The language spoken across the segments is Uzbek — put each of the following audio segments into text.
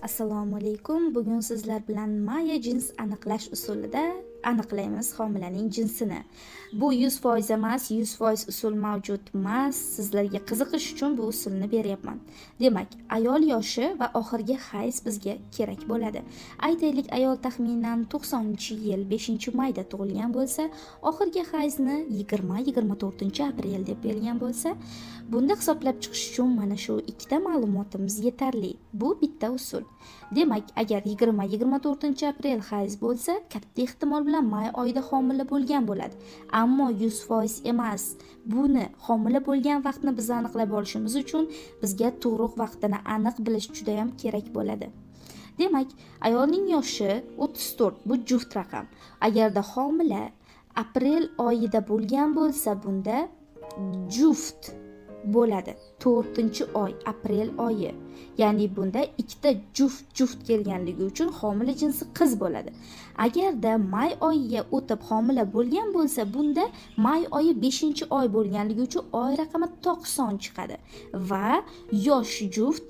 Assalomu alaykum. Bugun sizlar bilan Maya jins aniqlash usulida aniqlaymiz homilaning jinsini. Bu 100% emas, 100% usul mavjud emas. Sizlarga qiziqish uchun bu usulni beryapman. Demak, ayol yoshi va oxirgi hayz bizga kerak bo'ladi. Aytaylik, ayol taxminan 90-yil 5-mayda tug'ilgan bo'lsa, oxirgi hayzni 20-24-aprel deb bergan bo'lsa, bunda hisoblab chiqish uchun mana shu ikkita ma'lumotimiz yetarli. Bu bitta usul. Demak, agar 20-24-aprel hayz bo'lsa, katta ehtimol bilan may oyida homila bo'lgan bo'ladi. Ammo 100% emas. Buni homila bo'lgan vaqtni biz aniqlab olishimiz uchun bizga tug'ruq vaqtini aniq bilish juda ham kerak bo'ladi. Demak, ayolning yoshi 34, bu juft raqam. Agarda homila aprel oyida bo'lgan bo'lsa, bunda juft bo'ladi. 4-oy, aprel oyi. Ya'ni bunda ikkita juft kelganligi uchun homila jinsi qiz bo'ladi. Agarda may oyiga o'tib homila bo'lgan bo'lsa, bunda may oyi 5-oy bo'lganligi uchun oy raqami 90 chiqadi va yosh juft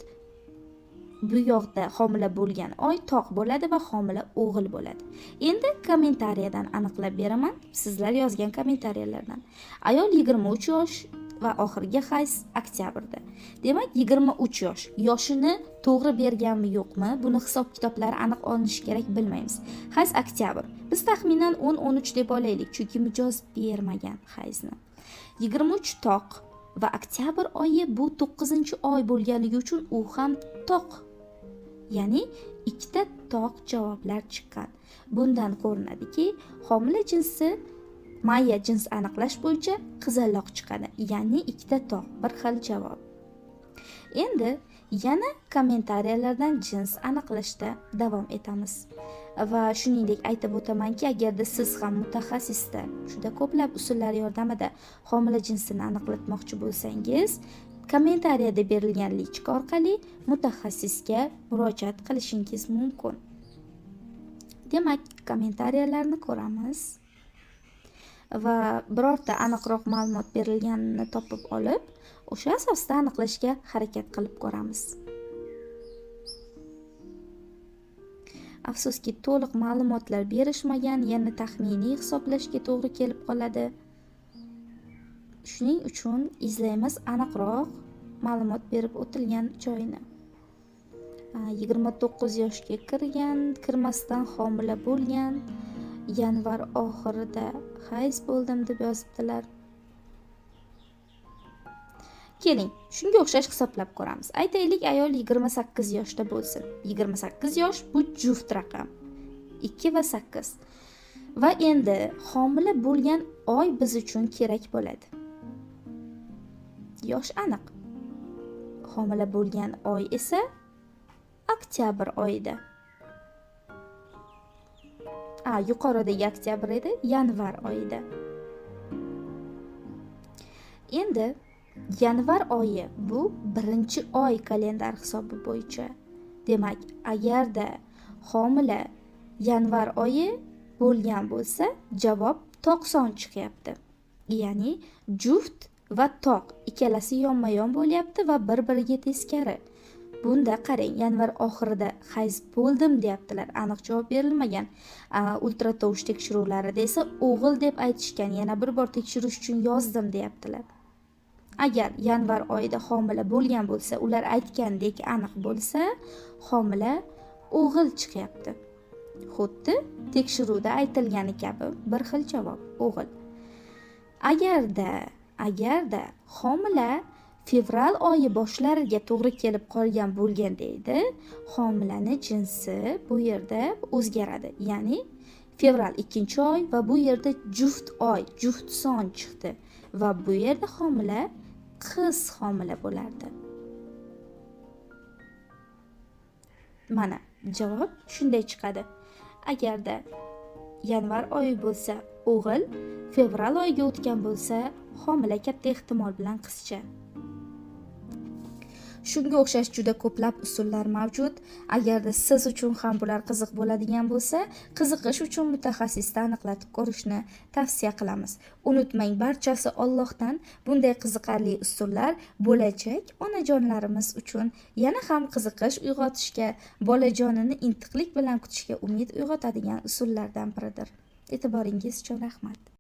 bu yoqda homila bo'lgan oy toq bo'ladi va homila o'g'il bo'ladi. Endi kommentariyadan aniqlab beraman, sizlar yozgan kommentariyalardan. Ayol 23 yosh va oxirgi hayz oktyabrda. Demak, 23 yosh. Yoshini to'g'ri berganmi yo'qmi? Buni hisob kitoblari aniq olinishi kerak, bilmaymiz. Hayz oktyabr. Biz taxminan 10-13 deb olaylik, chunki mijoz bermagan hayzni. 23 toq va oktyabr oyi bu 9-oy bo'lganligi uchun u ham toq. Ya'ni ikkita toq javoblar chiqqan. Bundan ko'rinadiki, homila jinsi Maya jins aniqlash bo'yicha qizaloq chiqadi. Ya'ni ikkita toq, bir xil javob. Endi yana kommentariyalardan jins aniqlashda davom etamiz. Va shuningdek aytib o'tamanki, agarda siz ham mutaxassisda juda ko'plab usullar yordamida homila jinsini aniqlatmoqchi bo'lsangiz, kommentariyada berilgan lichka orqali mutaxassisga murojaat qilishingiz mumkin. Demak, kommentariyalarni ko'ramiz va birorta aniqroq ma'lumot berilganini topib olib, o'sha asosda aniqlashga harakat qilib ko'ramiz. Afsuski, to'liq ma'lumotlar berishmagan, yana taxminiy hisoblashga to'g'ri kelib qoladi. Shuning uchun izlaymiz aniqroq ma'lumot berib o'tilgan joyini. 29 yoshga kirmasdan homila bo'lgan, yanvar oxirida hayz bo'ldim deb yozibdilar. Keling, shunga o'xshash hisoblab ko'ramiz. Aytaylik, ayol 28 yoshda bo'lsin. 28 yosh bu juft raqam. 2 va 8. Va endi homila bo'lgan oy biz uchun kerak bo'ladi. Yosh aniq. Homila bo'lgan oy esa oktyabr oyida. Yuqoridagi oktyabr edi, yanvar oyida. Endi yanvar oyi bu 1-oy kalendar hisobi bo'yicha. Demak, agarda homila yanvar oyi bo'lgan bo'lsa, javob 90 chiqyapti. Ya'ni juft va toq ikkalasi yonma-yon bo'lyapti va bir-biriga teskari. Bunda qarang, yanvar oxirida hayz bo'ldim deyaptilar. Aniq javob berilmagan. Ultratovush tekshiruvlarida esa o'g'il deb aytishgan. Yana bir bor tekshirish uchun yozdim deyaptilar. Agar yanvar oyida homila bo'lgan bo'lsa, ular aytgandek aniq bo'lsa, homila o'g'il chiqyapti. Xuddi tekshiruvda aytilgani kabi bir xil javob, o'g'il. Agarda homila fevral oyi boshlariga to'g'ri kelib qolgan bo'lganda edi, homilani jinsi bu yerda o'zgaradi. Ya'ni fevral 2-oy va bu yerda juft oy, juft son chiqdi va bu yerda homila qiz homila bo'lardi. Mana javob shunday chiqadi. Agarda yanvar oyi bo'lsa o'g'il, fevral oyiga o'tgan bo'lsa homila katta ehtimol bilan qizcha. Shunga o'xshash juda ko'plab usullar mavjud. Agarda siz uchun ham bular qiziq bo'ladigan bo'lsa, qiziqish uchun mutaxassisni aniqlatib ko'rishni tavsiya qilamiz. Unutmang, barchasi Allohdan. Bunday qiziqarli usullar bo'lajak onajonlarimiz uchun yana ham qiziqish uyg'otishga, bolajonini intiqlik bilan kutishga umid uyg'otadigan usullardan biridir. E'tiboringiz uchun rahmat.